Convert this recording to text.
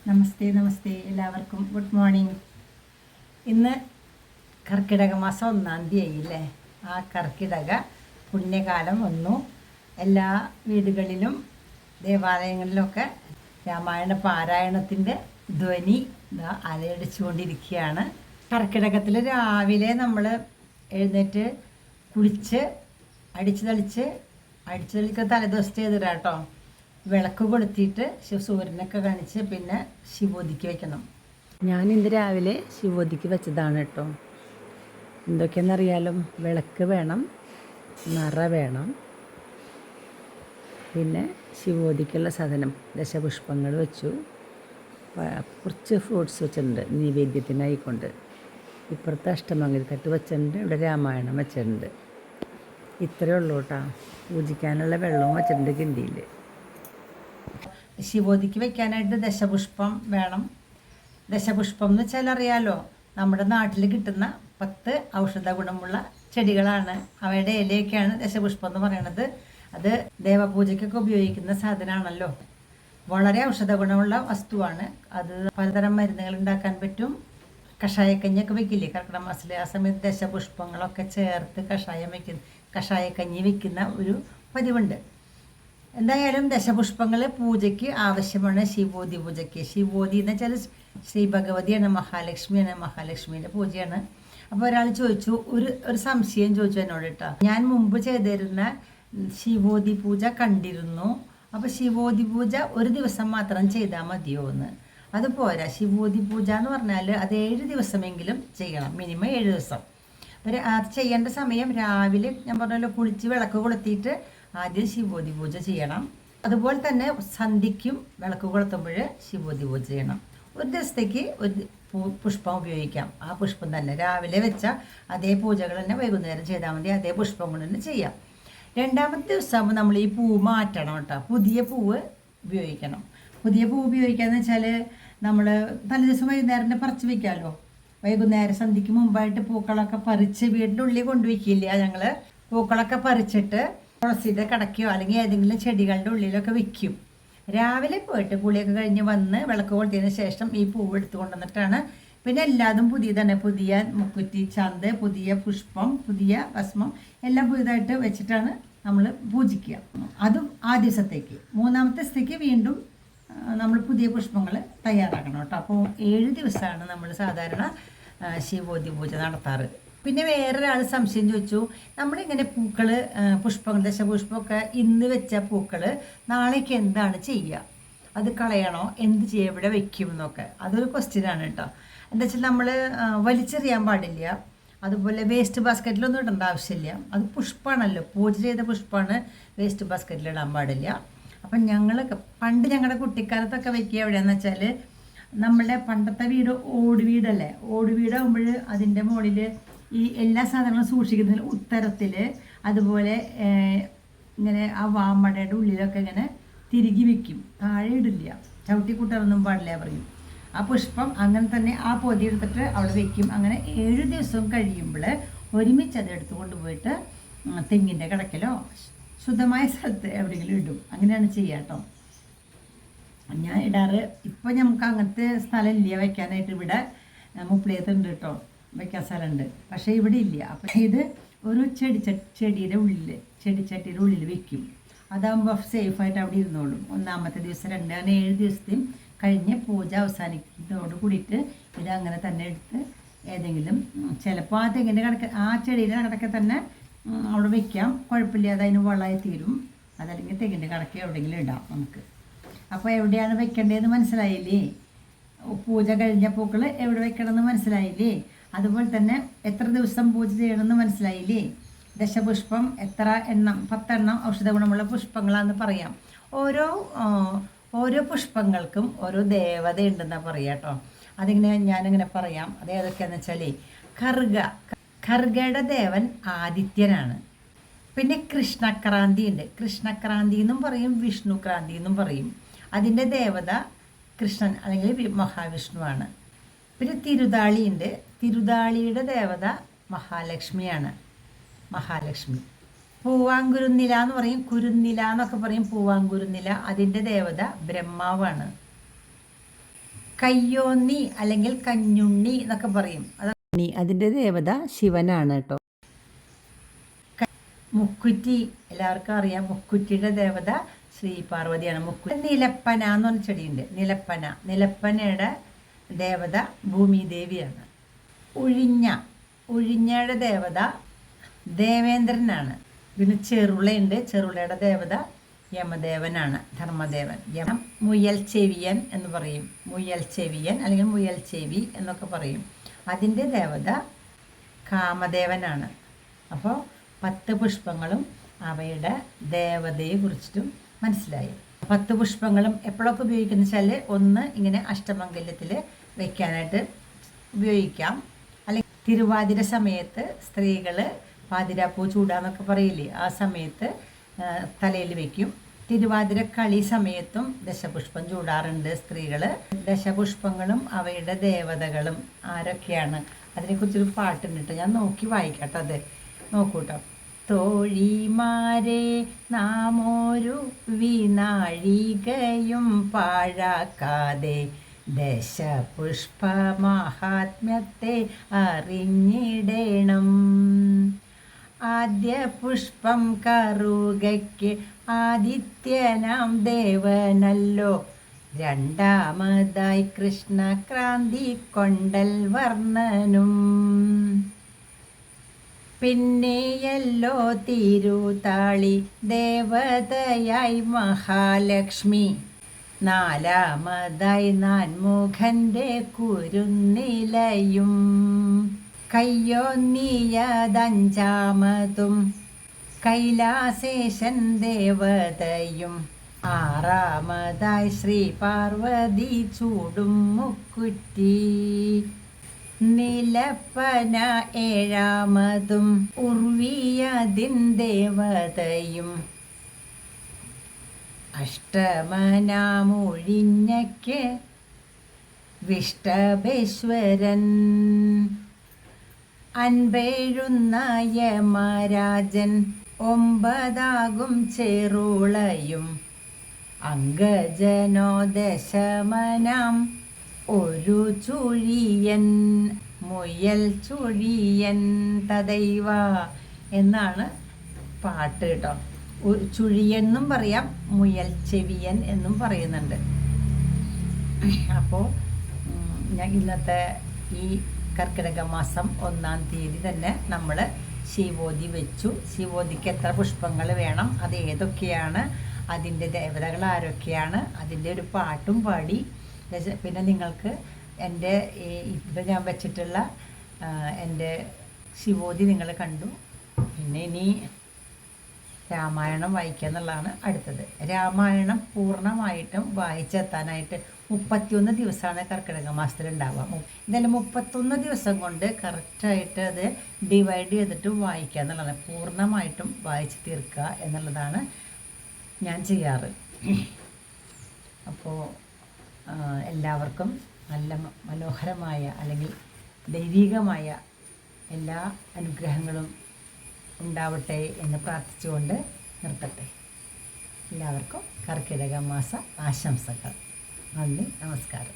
നമസ്തേ നമസ്തേ എല്ലാവർക്കും good morning. ഇന്ന് കർക്കിടക മാസം 1-ാം തീയതിയില്ലേ. ആ കർക്കിടക പുണ്യകാലം വന്നു. എല്ലാ വീടുകളിലും ദേവാലയങ്ങളിലൊക്കെ രാമായണ പാരായണത്തിൻ്റെ ധ്വനി അലയടിച്ചുകൊണ്ടിരിക്കുകയാണ്. കർക്കിടകത്തിൽ രാവിലെ നമ്മൾ എഴുന്നേറ്റ് കുളിച്ച് അടിച്ചു തളിക്കുക തലേദിവസം ചെയ്തിടാം കേട്ടോ. വിളക്ക് കൊളുത്തിയിട്ട് സൂര്യനൊക്കെ കാണിച്ച് പിന്നെ ശിവോദിക്ക് വെക്കണം. ഞാൻ ഇന്ന് രാവിലെ ശിവോദിക്ക് വെച്ചതാണ് കേട്ടോ. എന്തൊക്കെയെന്നറിയാലോ, വിളക്ക് വേണം, നിറ വേണം, പിന്നെ ശിവോദിക്കുള്ള സാധനം ദശപുഷ്പങ്ങൾ വെച്ചു, കുറച്ച് ഫ്രൂട്ട്സ് വെച്ചിട്ടുണ്ട് നൈവേദ്യത്തിനായിക്കൊണ്ട്. ഇപ്പുറത്തെ അഷ്ടമംഗലി തട്ട് വെച്ചിട്ടുണ്ട്, ഇവിടെ രാമായണം വെച്ചിട്ടുണ്ട്. ഇത്രയേ ഉള്ളൂ കേട്ടോ. പൂജിക്കാനുള്ള വെള്ളവും വെച്ചിട്ടുണ്ട് കിണ്ടിയിൽ. ശിവോദിക്ക് വെക്കാനായിട്ട് ദശപുഷ്പം വേണം. ദശപുഷ്പം എന്ന് വെച്ചാൽ അറിയാലോ, നമ്മുടെ നാട്ടിൽ കിട്ടുന്ന 10 ഔഷധ ഗുണമുള്ള ചെടികളാണ്. അവയുടെ ഇലയൊക്കെയാണ് ദശപുഷ്പം എന്ന് പറയുന്നത്. അത് ദേവപൂജയ്ക്കൊക്കെ ഉപയോഗിക്കുന്ന സാധനമാണല്ലോ. വളരെ ഔഷധ ഗുണമുള്ള വസ്തുവാണ് അത്. പലതരം മരുന്നുകൾ ഉണ്ടാക്കാൻ പറ്റും. കഷായക്കഞ്ഞിയൊക്കെ വെക്കില്ലേ കർക്കിടക മാസത്തിൽ, ആ സമയത്ത് ദശപുഷ്പങ്ങളൊക്കെ ചേർത്ത് കഷായക്കഞ്ഞി വെക്കുന്ന ഒരു പതിവുണ്ട്. എന്തായാലും ദശപുഷ്പങ്ങൾ പൂജയ്ക്ക് ആവശ്യമാണ്. ശിവോദി പൂജയ്ക്ക്, ശിവോദി എന്ന് വെച്ചാൽ ശ്രീ ഭഗവതിയാണ്, മഹാലക്ഷ്മിയാണ്, മഹാലക്ഷ്മിയുടെ പൂജയാണ്. അപ്പോൾ ഒരാൾ ചോദിച്ചു, ഒരു സംശയം ചോദിച്ചു എന്നോട് കേട്ടോ. ഞാൻ മുമ്പ് ചെയ്തിരുന്ന ശിവോദി പൂജ കണ്ടിരുന്നു. അപ്പോൾ ശിവോദി പൂജ ഒരു ദിവസം മാത്രം ചെയ്താൽ മതിയോ എന്ന്. അതുപോരാ, ശിവോദി പൂജ എന്ന് പറഞ്ഞാൽ അത് 7 ദിവസമെങ്കിലും ചെയ്യണം, മിനിമം 7 ദിവസം. അത് ചെയ്യേണ്ട സമയം രാവിലെ ഞാൻ പറഞ്ഞല്ലോ, കുളിച്ച് വിളക്ക് കൊളുത്തിയിട്ട് ആദ്യം ശിവോദി പൂജ ചെയ്യണം. അതുപോലെ തന്നെ സന്ധ്യയ്ക്കും വിളക്ക് കൊളുത്തുമ്പോൾ ശിവോദി പൂജ ചെയ്യണം. ഒരു ദിവസത്തേക്ക് ഒരു പുഷ്പം ഉപയോഗിക്കാം. ആ പുഷ്പം തന്നെ രാവിലെ വെച്ച അതേ പൂജകൾ തന്നെ വൈകുന്നേരം ചെയ്താൽ മതി. അതേ പുഷ്പം കൊണ്ട് തന്നെ ചെയ്യാം. 2-ാമത്തെ ദിവസമാകുമ്പോൾ നമ്മൾ ഈ പൂവ് മാറ്റണം കേട്ടോ. പുതിയ പൂവ് ഉപയോഗിക്കണം. പുതിയ പൂവ് ഉപയോഗിക്കാന്ന് വെച്ചാൽ നമ്മൾ തലേദിവസം വൈകുന്നേരം പറിച്ച് വയ്ക്കാമല്ലോ. വൈകുന്നേരം സന്ധ്യയ്ക്ക് മുമ്പായിട്ട് പൂക്കളൊക്കെ പറിച്ച് വീടിൻ്റെ ഉള്ളിൽ കൊണ്ടുവയ്ക്കില്ല ഞങ്ങൾ. പൂക്കളൊക്കെ പറിച്ചിട്ട് തുളസിയുടെ കടക്കയോ അല്ലെങ്കിൽ ഏതെങ്കിലും ചെടികളുടെ ഉള്ളിലൊക്കെ വെക്കും. രാവിലെ പോയിട്ട് കുളിയൊക്കെ കഴിഞ്ഞ് വന്ന് വിളക്ക് കൊളുത്തിയതിന് ശേഷം ഈ പൂവ് എടുത്തു കൊണ്ടുവന്നിട്ടാണ് പിന്നെ എല്ലാതും പുതിയതാണ്. പുതിയ മുക്കുറ്റി ചന്ത്, പുതിയ പുഷ്പം, പുതിയ ഭസ്മം എല്ലാം പുതിയതായിട്ട് വെച്ചിട്ടാണ് നമ്മൾ പൂജിക്കുക. അതും ആ ദിവസത്തേക്ക്. 3-ാമത്തെ ദിവസത്തേക്ക് വീണ്ടും നമ്മൾ പുതിയ പുഷ്പങ്ങൾ തയ്യാറാക്കണം കേട്ടോ. അപ്പോൾ 7 ദിവസമാണ് നമ്മൾ സാധാരണ ശിവോദി പൂജ നടത്താറ്. പിന്നെ വേറൊരാൾ സംശയം ചോദിച്ചു, നമ്മളിങ്ങനെ പൂക്കൾ, പുഷ്പങ്ങൾ, ദശപുഷ്പമൊക്കെ ഇന്ന് വെച്ച പൂക്കൾ നാളേക്ക് എന്താണ് ചെയ്യുക? അത് കളയണോ? എന്ത് ചെയ്യുക? എവിടെ വെക്കും എന്നൊക്കെ. അതൊരു ക്വസ്റ്റ്യനാണ് കേട്ടോ. എന്താ വെച്ചാൽ നമ്മൾ വലിച്ചെറിയാൻ പാടില്ല. അതുപോലെ വേസ്റ്റ് ബാസ്ക്കറ്റിലൊന്നും ഇടേണ്ട ആവശ്യമില്ല. അത് പുഷ്പമാണല്ലോ, പൂജ ചെയ്ത പുഷ്പമാണ്, വേസ്റ്റ് ബാസ്ക്കറ്റിൽ ഇടാൻ പാടില്ല. അപ്പം പണ്ട് ഞങ്ങളുടെ കുട്ടിക്കാലത്തൊക്കെ വെക്കുക എവിടെയാണെന്ന് വെച്ചാൽ, നമ്മളുടെ പണ്ടത്തെ വീട് ഓട് വീടല്ലേ. ഓട് വീടാകുമ്പോൾ അതിൻ്റെ മുകളിൽ ഈ എല്ലാ സാധനങ്ങളും സൂക്ഷിക്കുന്നതിൽ ഉത്തരത്തിൽ, അതുപോലെ ഇങ്ങനെ ആ വാമടയുടെ ഉള്ളിലൊക്കെ ഇങ്ങനെ തിരികെ വെക്കും. താഴെ ഇടില്ല, ചവിട്ടിക്കൂട്ടാനൊന്നും പാടില്ല പറയും. ആ പുഷ്പം അങ്ങനെ തന്നെ ആ പൊതി എടുത്തിട്ട് അവിടെ വെക്കും. അങ്ങനെ 7 ദിവസം കഴിയുമ്പോൾ ഒരുമിച്ച് അത് എടുത്തു കൊണ്ടുപോയിട്ട് തെങ്ങിൻ്റെ കടക്കലോ ശുദ്ധമായ സ്ഥലത്ത് എവിടെയെങ്കിലും ഇടും. അങ്ങനെയാണ് ചെയ്യുക കേട്ടോ. ഞാൻ ഇടാറ്. ഇപ്പോൾ നമുക്ക് അങ്ങനത്തെ സ്ഥലമില്ല വെക്കാനായിട്ട്. ഇവിടെ മുപ്പിളിയത്തുണ്ട് കേട്ടോ, വെക്കാൻ സ്ഥലമുണ്ട്. പക്ഷേ ഇവിടെ ഇല്ല. അപ്പം ഇത് ഒരു ചെടിയുടെ ഉള്ളിൽ, ചെടിച്ചട്ടിയുടെ ഉള്ളിൽ വെക്കും. അതാകുമ്പോൾ സേഫായിട്ട് അവിടെ ഇരുന്നോളും. 1-ാമത്തെ ദിവസം 2, അങ്ങനെ 7 ദിവസത്തെയും കഴിഞ്ഞ് പൂജ അവസാനിക്കുന്നതോട് കൂടിയിട്ട് ഇത് അങ്ങനെ തന്നെ എടുത്ത് ഏതെങ്കിലും, ചിലപ്പോൾ ആ തെങ്ങിൻ്റെ ആ ചെടിയുടെ കടക്കെ തന്നെ അവിടെ വെക്കാം. കുഴപ്പമില്ലാതെ അതിന് വളമായി തീരും. അതല്ലെങ്കിൽ തെങ്ങിൻ്റെ കടക്ക് എവിടെയെങ്കിലും ഇടാം നമുക്ക്. അപ്പോൾ എവിടെയാണ് വെക്കേണ്ടതെന്ന് മനസ്സിലായില്ലേ? പൂജ കഴിഞ്ഞ പൂക്കൾ എവിടെ വെക്കണമെന്ന് മനസ്സിലായില്ലേ? അതുപോലെ തന്നെ എത്ര ദിവസം പൂജ ചെയ്യണമെന്ന് മനസ്സിലായില്ലേ? ദശപുഷ്പം എത്ര എണ്ണം? 10 എണ്ണം ഔഷധ ഗുണമുള്ള പുഷ്പങ്ങളാണെന്ന് പറയാം. ഓരോ പുഷ്പങ്ങൾക്കും ഓരോ ദേവത ഉണ്ടെന്നാണ് പറയുക കേട്ടോ. അതിങ്ങനെ ഞാനിങ്ങനെ പറയാം. അത് ഏതൊക്കെയാണെന്ന് വെച്ചാൽ, ഖർഗയുടെ ദേവൻ ആദിത്യനാണ്. പിന്നെ കൃഷ്ണക്രാന്തി ഉണ്ട്. കൃഷ്ണക്രാന്തി എന്നും പറയും, വിഷ്ണുക്രാന്തി എന്നും പറയും. അതിൻ്റെ ദേവത കൃഷ്ണൻ അല്ലെങ്കിൽ മഹാവിഷ്ണുവാണ്. പിന്നെ തിരുതാളി ഉണ്ട്. തിരുതാളിയുടെ ദേവത മഹാലക്ഷ്മിയാണ്, മഹാലക്ഷ്മി. പൂവാങ്കുരുന്നില എന്ന് പറയും, കുരുന്നില എന്നൊക്കെ പറയും. പൂവാങ്കുരുന്നില, അതിൻ്റെ ദേവത ബ്രഹ്മാവാണ്. കയ്യോന്നി അല്ലെങ്കിൽ കഞ്ഞുണ്ണി എന്നൊക്കെ പറയും. അതിൻ്റെ ദേവത ശിവനാണ് കേട്ടോ. മുക്കുറ്റി എല്ലാവർക്കും അറിയാം. മുക്കുറ്റിയുടെ ദേവത ശ്രീ പാർവതിയാണ്. നിലപ്പന എന്ന് പറഞ്ഞ ചെടിയുണ്ട്. നിലപ്പനയുടെ ദേവത ഭൂമിദേവിയാണ്. ഉഴിഞ്ഞയുടെ ദേവത ദേവേന്ദ്രനാണ്. പിന്നെ ചെറുളയുണ്ട്. ചെറുളയുടെ ദേവത യമദേവനാണ്, ധർമ്മദേവൻ. മുയൽ ചെവിയൻ എന്ന് പറയും. മുയൽ ചെവിയൻ അല്ലെങ്കിൽ മുയൽ ചെവി എന്നൊക്കെ പറയും. അതിൻ്റെ ദേവത കാമദേവനാണ്. അപ്പോൾ 10 പുഷ്പങ്ങളും അവയുടെ ദേവതയെ കുറിച്ചിട്ടും മനസ്സിലായി. 10 പുഷ്പങ്ങളും എപ്പോഴൊക്കെ ഉപയോഗിക്കുന്ന വെച്ചാൽ, ഒന്ന് ഇങ്ങനെ അഷ്ടമംഗല്യത്തിൽ വെക്കാനായിട്ട് ഉപയോഗിക്കാം. അല്ലെങ്കിൽ തിരുവാതിര സമയത്ത് സ്ത്രീകൾ പാതിരാപ്പൂ ചൂടാന്നൊക്കെ പറയില്ലേ, ആ സമയത്ത് തലയിൽ വയ്ക്കും. തിരുവാതിര കളി സമയത്തും ദശപുഷ്പം ചൂടാറുണ്ട് സ്ത്രീകൾ. ദശപുഷ്പങ്ങളും അവയുടെ ദേവതകളും ആരൊക്കെയാണ്, അതിനെക്കുറിച്ചൊരു പാട്ടുണ്ട് കേട്ടോ. ഞാൻ നോക്കി വായിക്കട്ടോ, അത് നോക്കൂട്ടോ. തോഴിമാരെ നാമൊരു വിനാഴികയും പാഴാക്കാതെ ദശപുഷ്പ മഹാത്മ്യത്തെ അറിഞ്ഞിടണം. ആദ്യ പുഷ്പം കറുകയ്ക്ക് ആദിത്യനാം ദേവനല്ലോ. രണ്ടാമതായി കൃഷ്ണക്രാന്തി കൊണ്ടൽ വർണ്ണനും. പിന്നെയല്ലോ തിരുതാളി ദേവതയായി മഹാലക്ഷ്മി. നാലാമതായി നാൻമുഖന്റെ കുരുന്നിലയും. കയ്യോന്നിയതഞ്ചാമതും കൈലാസേശൻ ദേവതയും. ആറാമതായി ശ്രീ പാർവതി ചൂടും മുക്കുറ്റി. നിലപ്പന ഏഴാമതും ഉർവിയതിൻ ദേവതയും. അഷ്ടമനാമൊഴിഞ്ഞയ്ക്ക് വിഷ്ടഭേശ്വരൻ. അൻപേഴുന്ന യമരാജൻ. 9 ചെറുളയും. അംഗജനോ ദശമനാം ഒരു ചുഴിയൻ. മുയൽ ചുഴിയൻ തദൈവ എന്നാണ് പാട്ട് കേട്ടോ. ചുഴിയെന്നും പറയാം, മുയൽ ചെവിയൻ എന്നും പറയുന്നുണ്ട്. അപ്പോൾ ഞാൻ ഇന്നത്തെ ഈ കർക്കിടക മാസം 1-ാം തീയതി തന്നെ നമ്മൾ ശിവോതി വെച്ചു. ശിവോതിക്ക് എത്ര പുഷ്പങ്ങൾ വേണം, അത് ഏതൊക്കെയാണ്, അതിൻ്റെ ദേവതകൾ ആരൊക്കെയാണ്, അതിൻ്റെ ഒരു പാട്ടും പാടി. പിന്നെ നിങ്ങൾക്ക് എൻ്റെ ഇപ്പോൾ ഞാൻ വെച്ചിട്ടുള്ള എൻ്റെ ശിവോതി നിങ്ങൾ കണ്ടു. പിന്നെ ഇനി രാമായണം വായിക്കുക എന്നുള്ളതാണ് അടുത്തത്. രാമായണം പൂർണ്ണമായിട്ടും വായിച്ചെത്താനായിട്ട് 31 ദിവസമാണ് കർക്കിടക മാസത്തിൽ ഉണ്ടാവുക. എന്തായാലും 31 ദിവസം കൊണ്ട് കറക്റ്റായിട്ട് അത് ഡിവൈഡ് ചെയ്തിട്ട് വായിക്കുക എന്നുള്ളതാണ്. പൂർണ്ണമായിട്ടും വായിച്ച് തീർക്കുക എന്നുള്ളതാണ് ഞാൻ ചെയ്യാറ്. അപ്പോൾ എല്ലാവർക്കും നല്ല മനോഹരമായ അല്ലെങ്കിൽ ദൈവികമായ എല്ലാ അനുഗ്രഹങ്ങളും ഉണ്ടാവട്ടെ എന്ന് പ്രാർത്ഥിച്ചുകൊണ്ട് നിർത്തട്ടെ. എല്ലാവർക്കും കർക്കിടക മാസ ആശംസകൾ. നന്ദി, നമസ്കാരം.